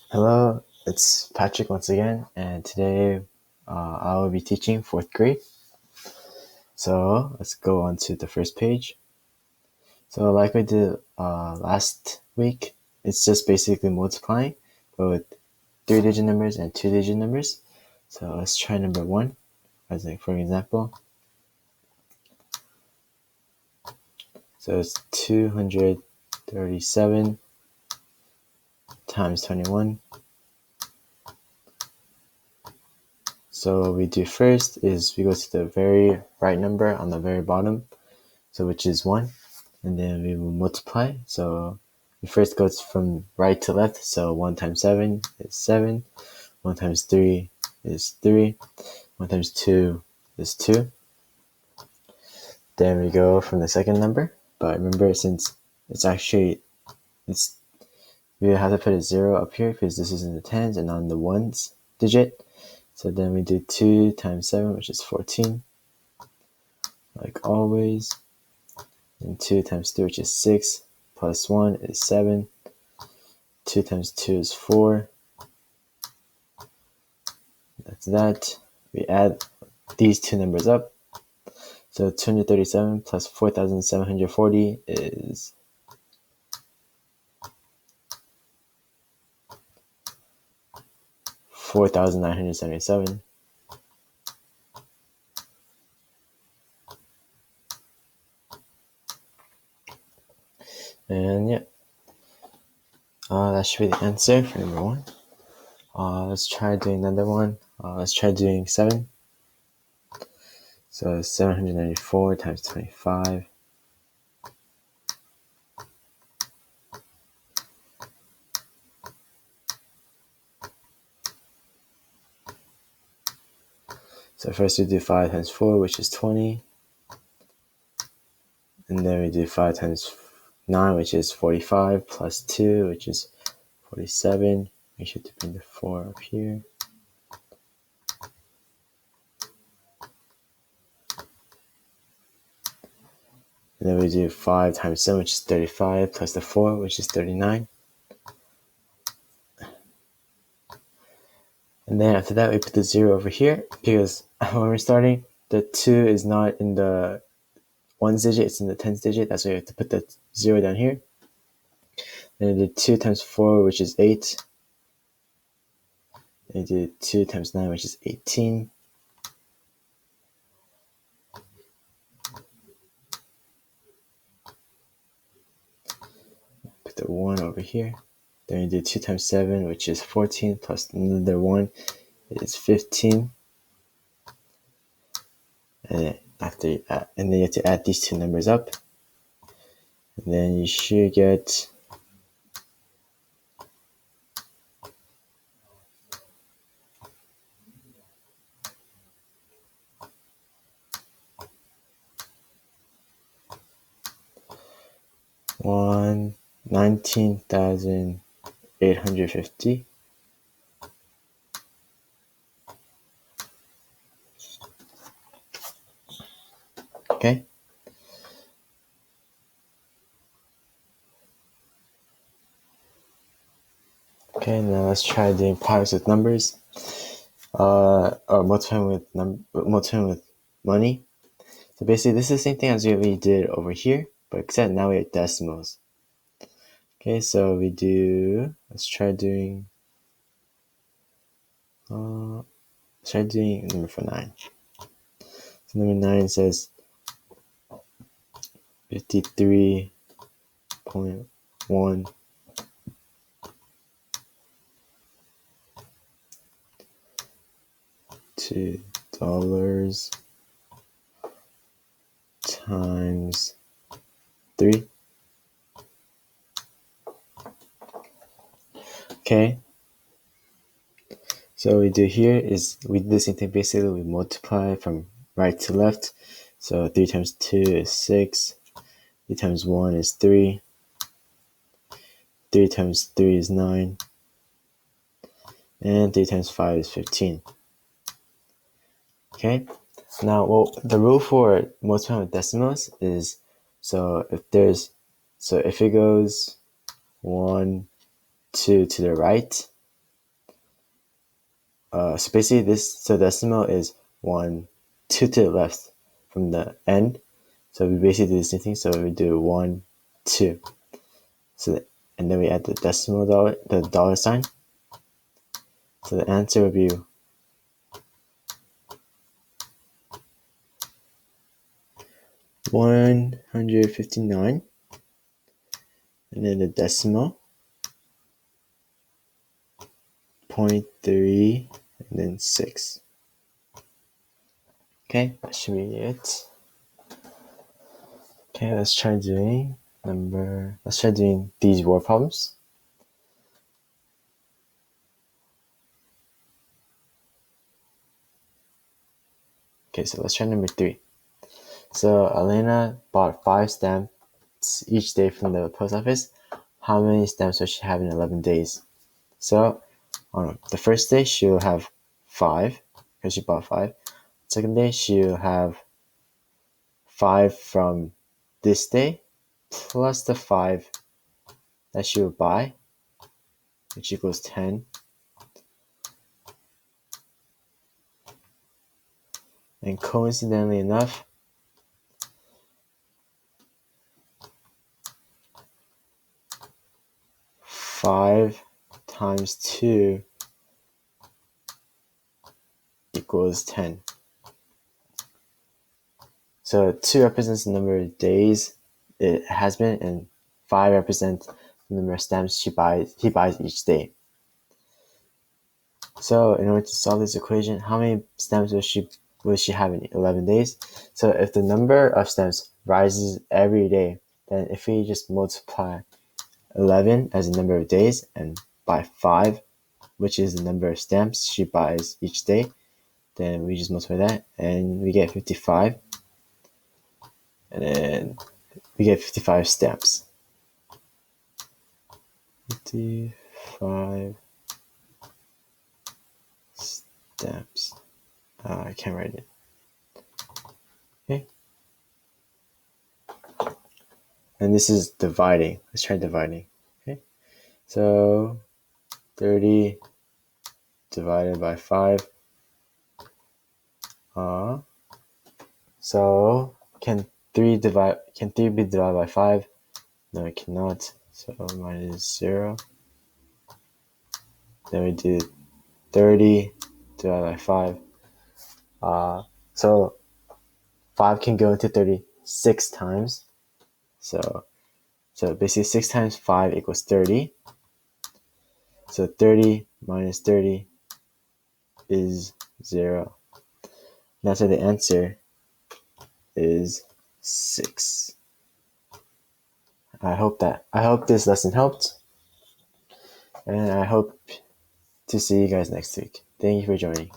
Hello, it's Patrick once again, and today I will be teaching fourth grade. So let's go on to the first page. So like we did last week, it's just basically multiplying, but with 3-digit numbers and 2-digit numbers. So let's try number 1, as like for example. So it's 237 times 21. So what we do first is we go to the very right number on the very bottom, so which is 1, and then we will multiply. So we first go from right to left, so 1 times 7 is 7, 1 times 3 is 3, 1 times 2 is 2. Then we go from the second number, but remember, since we have to put a 0 up here because this is in the tens and not in the ones digit. So then we do 2 times 7, which is 14, like always. And 2 times 3, which is 6, plus 1 is 7. 2 times 2 is 4. That's that. We add these two numbers up. So 237 plus 4,740 is 4,977. And yeah, that should be the answer for number 1. Let's try doing another one. Let's try doing 7. So 794 times 25. So first we do 5 times 4, which is 20. And then we do 5 times 9, which is 45, plus 2, which is 47. Make sure to bring the 4 up here. And then we do 5 times 7, which is 35, plus the 4, which is 39. And then after that, we put the 0 over here, because when we're starting, the 2 is not in the ones digit, it's in the tens digit. That's why you have to put the 0 down here. Then we do 2 times 4, which is 8. Then we do 2 times 9, which is 18. Put the 1 over here. Then we do 2 times 7, which is 14, plus another 1 is 15. And then you have to add these two numbers up. And then you should get 19,850. Okay. Okay, now let's try doing products with numbers. Or multiplying with money. So basically, this is the same thing as we did over here, but except now we have decimals. Okay, so let's try doing number 9. So number 9 says 53.1 $2 times 3. Okay. So what we do here is we do the same thing. Basically, we multiply from right to left. So 3 times 2 is 6. 3 times 1 is 3. 3 times 3 is 9. And 3 times 5 is 15. Okay. Now, the rule for multiplying with decimals is, so if it goes 1, 2 to the right, So basically so decimal is 1, 2 to the left from the end. So we basically do the same thing. So we do 1, 2. And then we add the decimal dollar, the dollar sign. So the answer would be 159. And then the decimal, 0.3, and then 6. Okay, that should be it. Okay, let's try doing these word problems. Okay, so let's try number 3. So Elena bought 5 stamps each day from the post office. How many stamps does she have in 11 days? So on the first day, she'll have 5 because she bought 5. Second day, she'll have 5 from this day plus the 5 that she will buy, which equals 10. And coincidentally enough, 5 times 2 equals 10. So 2 represents the number of days it has been, and 5 represents the number of stamps he buys each day. So in order to solve this equation, how many stamps will she have in 11 days? So if the number of stamps rises every day, then if we just multiply 11 as the number of days and by 5, which is the number of stamps she buys each day, then we just multiply that and we get 55. And then we get 55 stamps. 55 stamps. I can't write it. Okay. And this is dividing. Let's try dividing. Okay. So 30 divided by 5. So can 3 be divided by 5? No, it cannot. So minus 0. Then we do 30 divided by 5. So 5 can go into 30 6 times. So basically 6 times 5 equals 30. So 30 minus 30 is 0. That's why the answer is 6. I hope this lesson helped, and I hope to see you guys next week. Thank you for joining.